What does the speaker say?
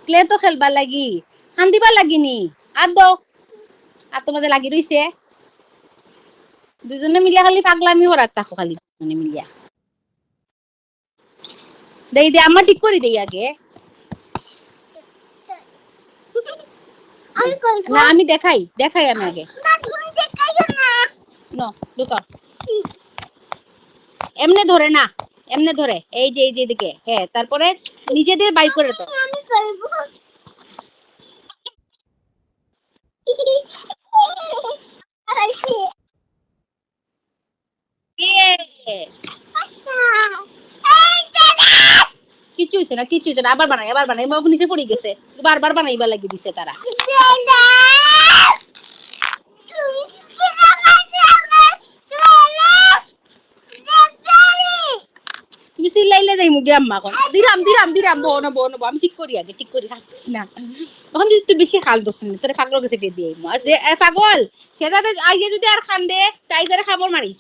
clay তো খেলবার লাগি খান্দিবার লাগিনি আর দো আর তো মাঝে লাগি রইছে দুজনে মিলিয়া খালি পাগলামি করার থাকো খালি দুজনে মিলিয়া দেই দে আমার ঠিক করে দেই আগে না আমি দেখাই আমি আগে নো লুকা এমনে ধরে না এমনে ধরে এই যে দিকে হ্যাঁ তারপরে নিচে দিয়ে বাই করে তো আমি করব কিছু হইছে না আবার বানাই বাবু নিচে পড়ে গেছে বারবার বানাইবার লাগি দিছে তারা তুমি সিলাইলে দেই মুগে আম্মা কোন দিরাম বোন আমি ঠিক করি রাখিস না তখন যদি তুই বেশি খাল দোস না তোরে পাগল গেছে দিয়ে আর সে পাগল সে যাতে আইয়ে যদি আর খান দে তাই যারে খাবার মারিস